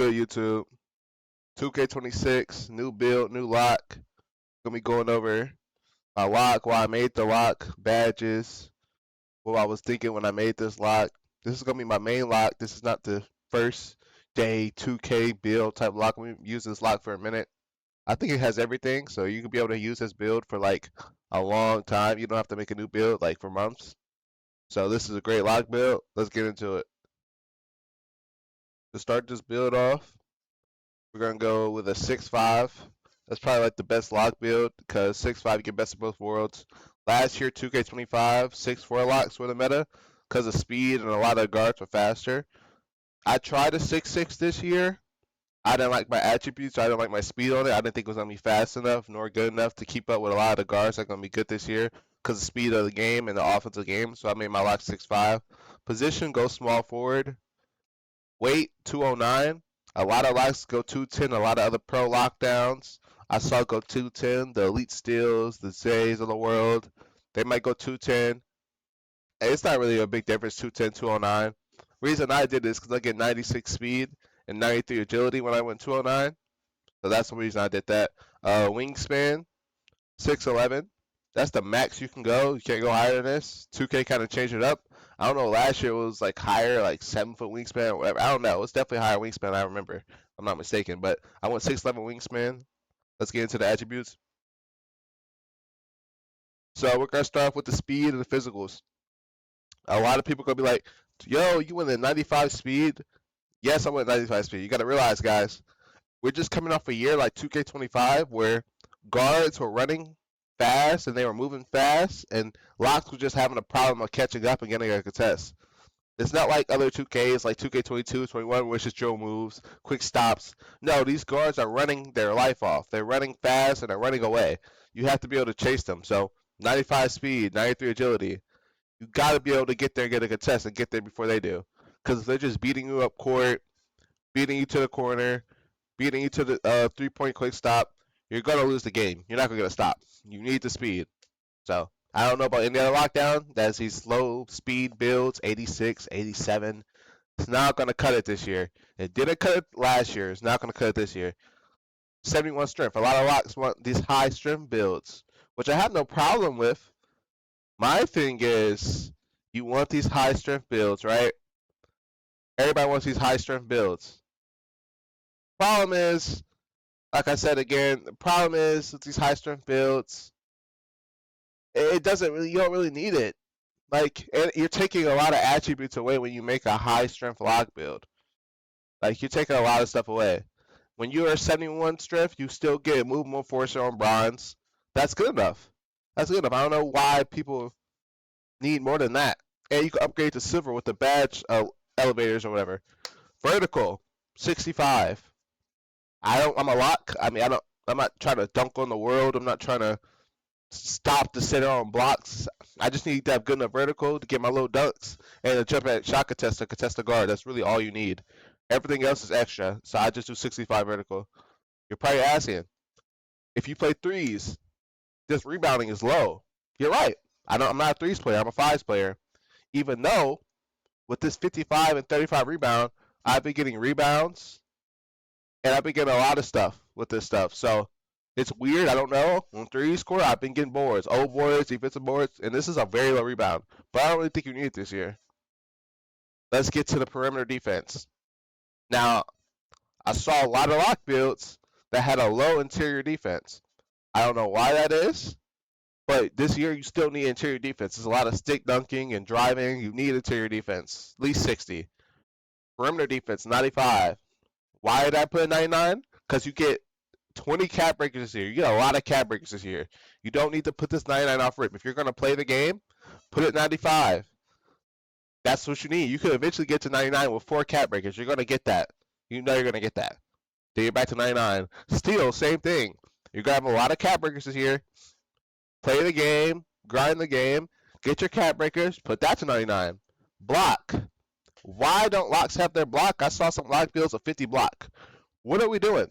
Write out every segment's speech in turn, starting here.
good, YouTube? 2K26, new build, new lock. Gonna be going over my lock, why I made the lock, badges, what I was thinking when I made this lock. This is gonna be my main lock. This is not the first day 2K build type lock. I'm gonna use this lock for a minute. I think it has everything, so you can be able to use this build for like a long time. You don't have to make a new build like for months. So this is a great lock build. Let's get into it. To start this build off, we're gonna go with a 6-5. That's probably like the best lock build because 6-5 you get best of both worlds. Last year 2K25 6-4 locks were the meta because of speed and a lot of guards were faster. I tried a 6-6 this year. I didn't like my attributes. I didn't like my speed on it. I didn't think it was gonna be fast enough nor good enough to keep up with a lot of the guards that are gonna be good this year because of the speed of the game and the offensive game. So I made my lock 6-5. Position, go small forward. Weight 209. A lot of locks go 210. A lot of other pro lockdowns I saw go 210. The Elite Steals, the Zays of the world, they might go 210. It's not really a big difference, 210, 209. Reason I did this because I get 96 speed and 93 agility when I went 209. So that's the reason I did that. Wingspan, 6'11". That's the max you can go. You can't go higher than this. 2K kind of changed it up. I don't know. Last year it was like higher, like 7-foot wingspan or whatever. I don't know. It's definitely higher wingspan. I remember. If I'm not mistaken. But I went 6'11" wingspan. Let's get into the attributes. So we're gonna start off with the speed and the physicals. A lot of people are gonna be like, "Yo, you went at 95 speed." Yes, I went 95 speed. You gotta realize, guys, we're just coming off a year like 2K25 where guards were running fast and they were moving fast, and locks were just having a problem of catching up and getting a contest. It's not like other 2Ks like 2K22, 21, where it's just drill moves, quick stops. No, these guards are running their life off. They're running fast and they're running away. You have to be able to chase them. So 95 speed, 93 agility. You got to be able to get there and get a contest and get there before they do. Because if they're just beating you up court, beating you to the corner, beating you to the 3-point quick stop, you're going to lose the game. You're not going to get a stop. You need the speed. So I don't know about any other lockdown. That's these low speed builds, 86, 87. It's not going to cut it this year. It didn't cut it last year. It's not going to cut it this year. 71 strength. A lot of locks want these high strength builds, which I have no problem with. My thing is, you want these high strength builds, right? Everybody wants these high strength builds. Problem is, like I said again, the problem is with these high strength builds, it doesn't really, you don't really need it. Like, you're taking a lot of attributes away when you make a high strength lock build. Like, you're taking a lot of stuff away. When you are 71 strength, you still get movement forcer on bronze. That's good enough. That's good enough. I don't know why people need more than that. And you can upgrade to silver with the badge elevators or whatever. Vertical, 65. I'm a lock. I mean, I'm not trying to dunk on the world. I'm not trying to stop the center on blocks. I just need to have good enough vertical to get my little dunks and a jump at shot contest a guard. That's really all you need. Everything else is extra. So I just do 65 vertical. You're probably asking, if you play threes, this rebounding is low. You're right. I'm not a threes player. I'm a fives player. Even though with this 55 and 35 rebound, I've been getting rebounds and I've been getting a lot of stuff with this stuff. So it's weird. I don't know. On threes score, I've been getting boards, old boards, defensive boards, and this is a very low rebound. But I don't really think you need it this year. Let's get to the perimeter defense. Now, I saw a lot of lock builds that had a low interior defense. I don't know why that is, but this year you still need interior defense. There's a lot of stick dunking and driving. You need interior defense, at least 60. Perimeter defense, 95. Why did I put 99? Because you get 20 cap breakers this year. You get a lot of cap breakers this year. You don't need to put this 99 off rip. If you're going to play the game, put it 95. That's what you need. You could eventually get to 99 with 4 cap breakers. You're going to get that. You know you're going to get that. Then you're back to 99. Steal, same thing. You're going to have a lot of cap breakers this year. Play the game, grind the game, get your cap breakers, put that to 99. Block. Why don't locks have their block? I saw some lock builds of 50 block. What are we doing?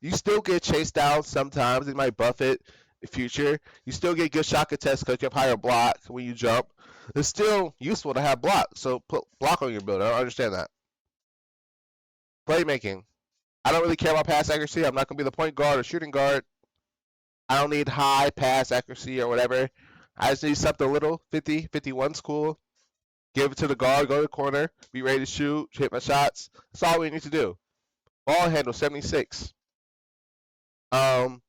You still get chased down sometimes. They might buff it in future. You still get good shot contest because you have higher block when you jump. It's still useful to have block. So put block on your build. I don't understand that. Playmaking. I don't really care about pass accuracy. I'm not going to be the point guard or shooting guard. I don't need high pass accuracy or whatever. I just need something little. 50, 51's cool. Give it to the guard, go to the corner, be ready to shoot, hit my shots. That's all we need to do. Ball handle 76. I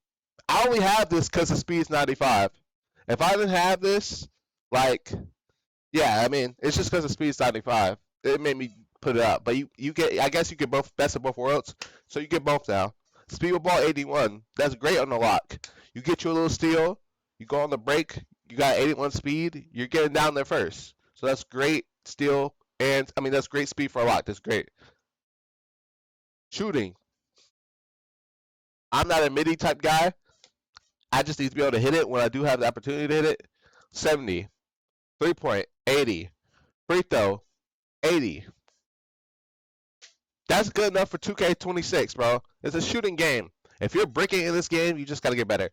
only have this because the speed's 95. If I didn't have this, like, yeah, I mean, it's just because the speed's 95. It made me put it up. But you get, I guess you get both, best of both worlds. So you get both now. Speed with ball 81. That's great on the lock. You get you a little steal. You go on the break. You got 81 speed. You're getting down there first. So that's great steal. And, I mean, that's great speed for a lock. That's great. Shooting. I'm not a midi type guy. I just need to be able to hit it when I do have the opportunity to hit it. 70. 3-point, 80. Free throw, 80. That's good enough for 2K26, bro. It's a shooting game. If you're breaking in this game, you just got to get better.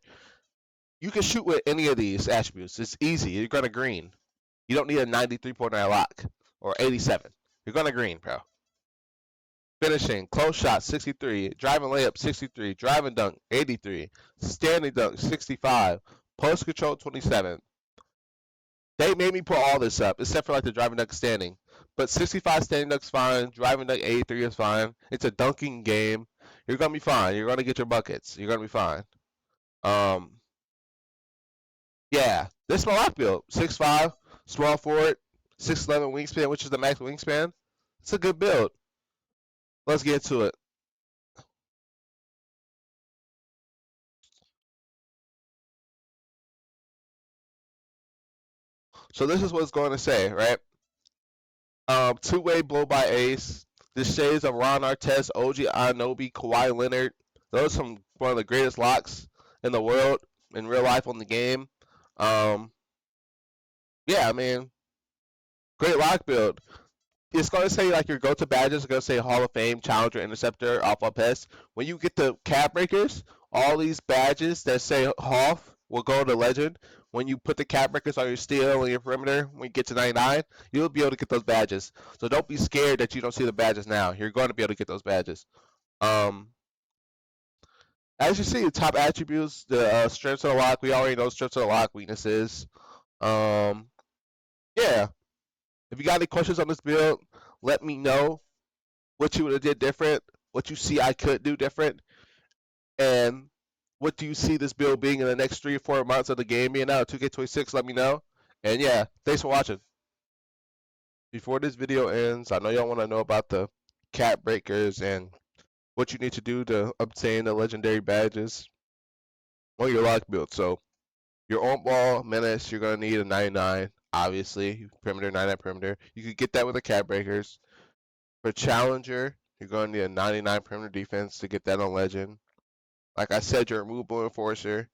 You can shoot with any of these attributes. It's easy. You're going to green. You don't need a 93.9 lock or 87. You're going to green, bro. Finishing, close shot, 63. Driving layup, 63. Driving dunk, 83. Standing dunk, 65. Post control, 27. They made me put all this up, except for like the driving dunk standing. But 65 standing dunk's fine. Driving dunk 83 is fine. It's a dunking game. You're gonna be fine. You're gonna get your buckets. You're gonna be fine. Yeah, this is my lock build. 6'5", small forward, 6'11" wingspan, which is the max wingspan. It's a good build. Let's get to it. So this is what it's going to say, right? Two-way blow by ace. The shades of Ron Artest, OG Anunoby, Kawhi Leonard. Those are one of the greatest locks in the world, in real life, on the game. Yeah, I mean, great lock build. It's going to say like your go-to badges. It's going to say Hall of Fame, Challenger, Interceptor, Alpha Pest. When you get the cap breakers, all these badges that say Hoff will go to Legend. When you put the cap breakers on your steal and your perimeter, when you get to 99, you'll be able to get those badges. So don't be scared that you don't see the badges now. You're going to be able to get those badges. As you see, the top attributes, the strengths of the lock. We already know strengths of the lock, weaknesses. Yeah. If you got any questions on this build, let me know what you would have did different, what you see I could do different, and what do you see this build being in the next 3 or 4 months of the game being out? 2K26, let me know. And yeah, thanks for watching. Before this video ends, I know y'all want to know about the cap breakers and what you need to do to obtain the legendary badges on your lock build. So your on ball menace, you're gonna need a 99, obviously. Perimeter, 99 perimeter. You could get that with the cap breakers. For challenger, you're gonna need a 99 perimeter defense to get that on legend. Like I said, you're a removable enforcer.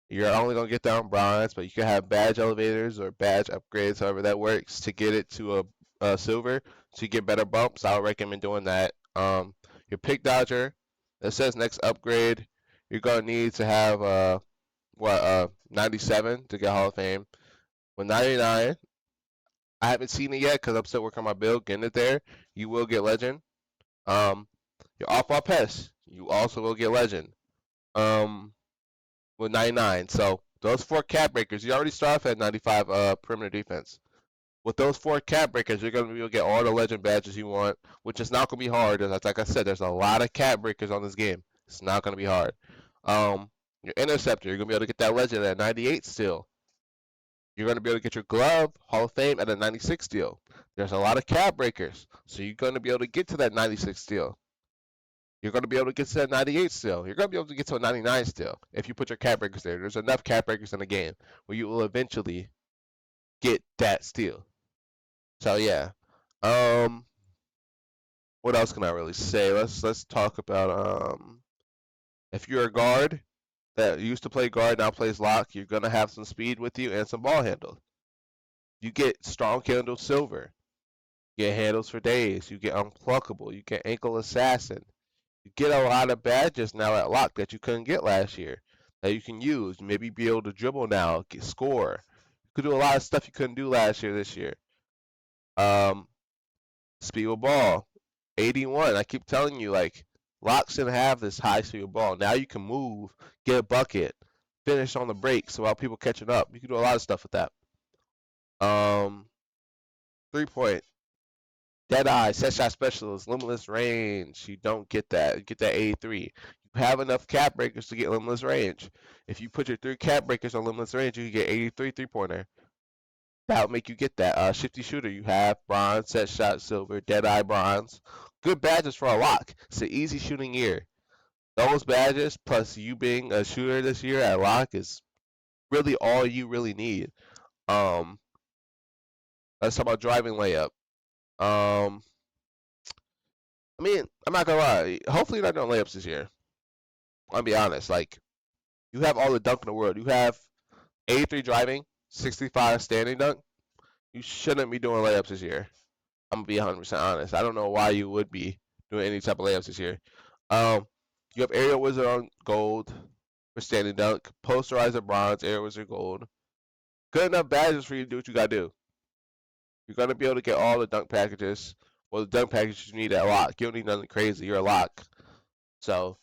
You're only going to get that on bronze, but you can have badge elevators or badge upgrades, however that works, to get it to a silver to get better bumps. I would recommend doing that. Your pick dodger, it says next upgrade, you're going to need to have 97 to get Hall of Fame. With 99, I haven't seen it yet because I'm still working on my build, getting it there. You will get legend. Your off-ball pest, you also will get legend. With 99. So those 4 cap breakers, you already start off at 95 perimeter defense. With those 4 cap breakers, you're going to be able to get all the legend badges you want, which is not going to be hard. Like I said, there's a lot of cap breakers on this game. It's not going to be hard. Your interceptor, you're going to be able to get that legend at 98 still. You're going to be able to get your glove, Hall of Fame, at a 96 still. There's a lot of cap breakers, so you're going to be able to get to that 96 still. You're going to be able to get to that 98 still. You're going to be able to get to a 99 still if you put your cap breakers there. There's enough cap breakers in the game where you will eventually get that steal. So yeah. What else can I really say? Let's talk about if you're a guard that used to play guard, now plays lock, you're going to have some speed with you and some ball handle. You get strong handle silver. You get handles for days. You get unpluckable. You get ankle assassin. You get a lot of badges now at lock that you couldn't get last year that you can use. Maybe be able to dribble now, score. You could do a lot of stuff you couldn't do last year this year. Speed with ball, 81. I keep telling you, like, Locks didn't have this high speed ball. Now you can move, get a bucket, finish on the breaks while people catching up. You can do a lot of stuff with that. 3-point, dead eye, set shot specialist, limitless range. You don't get that. You get that 83. You have enough cap breakers to get limitless range. If you put your 3 cap breakers on limitless range, you can get 83 3-pointer. That would make you get that. Shifty shooter, you have bronze, set shot silver, dead eye bronze. Good badges for a lock. It's an easy shooting year. Those badges plus you being a shooter this year at lock is really all you really need. Let's talk about driving layup. I mean, I'm not gonna lie. Hopefully, you're not doing layups this year. I'll be honest. Like, you have all the dunk in the world. You have 83 driving, 65 standing dunk. You shouldn't be doing layups this year. I'm gonna be 100% honest. I don't know why you would be doing any type of layups this year. You have Aerial Wizard on gold for standing dunk, Posterizer bronze, Aerial Wizard gold. Good enough badges for you to do what you gotta do. You're gonna be able to get all the dunk packages. Well, the dunk packages you need at lock. You don't need nothing crazy. You're a lock. So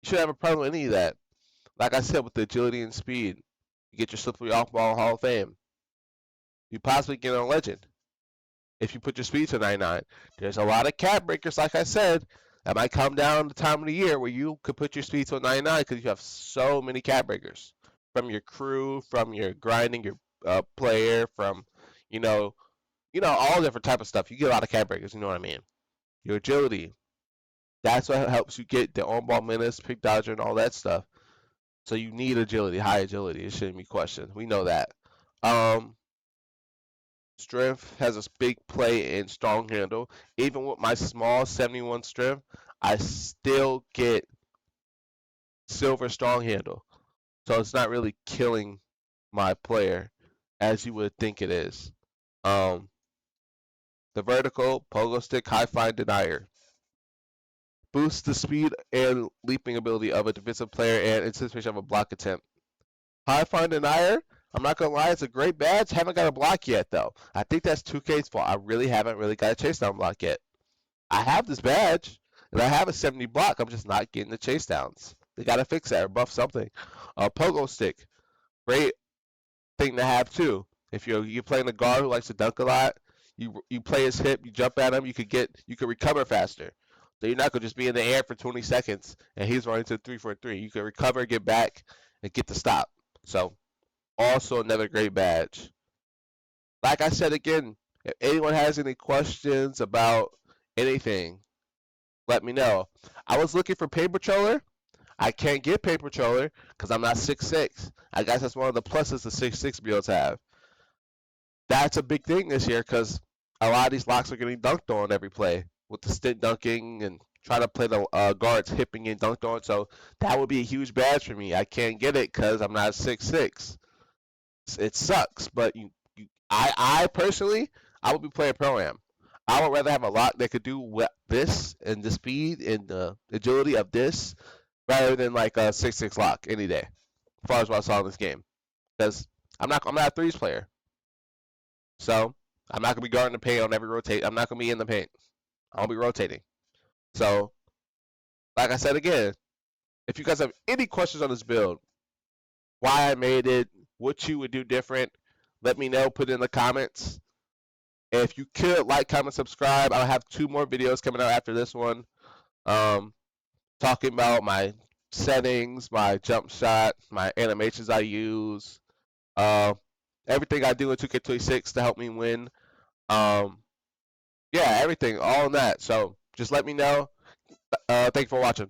you shouldn't have a problem with any of that. Like I said, with the agility and speed, you get your slippery off ball Hall of Fame. You possibly get on Legend if you put your speed to 99. There's a lot of cap breakers, like I said, that might come down the time of the year where you could put your speed to a 99 because you have so many cap breakers from your crew, from your grinding, your player, from all different type of stuff. You get a lot of cap breakers. You know what I mean? Your agility. That's what helps you get the on-ball minutes, pick dodger, and all that stuff. So you need agility, high agility. It shouldn't be questioned. We know that. Strength has a big play in strong handle. Even with my small 71 strength, I still get silver strong handle. So it's not really killing my player as you would think it is. The vertical, pogo stick, high fine denier. Boosts the speed and leaping ability of a defensive player and anticipation of a block attempt. High fine denier, I'm not gonna lie, it's a great badge. Haven't got a block yet though. I think that's 2K's fault. I really haven't got a chase down block yet. I have this badge and I have a 70 block. I'm just not getting the chase downs. They gotta fix that or buff something. Pogo stick, great thing to have too. If you're playing a guard who likes to dunk a lot, you play his hip, you jump at him, you could recover faster. So you're not gonna just be in the air for 20 seconds and he's running to 3-for-3. You can recover, get back, and get the stop. So also another great badge. Like I said again, if anyone has any questions about anything, let me know. I was looking for Paper Patroller. I can't get Paper Patroller because I'm not 6'6". I guess that's one of the pluses the 6'6" builds have. That's a big thing this year because a lot of these locks are getting dunked on every play with the stint dunking and trying to play the guards hipping and dunked on. So that would be a huge badge for me. I can't get it because I'm not 6'6". It sucks, but I personally, I would be playing Pro-Am. I would rather have a lock that could do this and the speed and the agility of this rather than like a 6'6" lock any day, as far as what I saw in this game. Because I'm not a threes player. So I'm not gonna be guarding the paint on every rotate. I'm not gonna be in the paint. I'll be rotating. So, like I said again, if you guys have any questions on this build, why I made it, what you would do different, let me know. Put it in the comments. And if you could like, comment, subscribe. I'll have 2 more videos coming out after this one, talking about my settings, my jump shot, my animations I use, everything I do in 2K26 to help me win. Yeah, everything, all in that. So just let me know. Thanks for watching.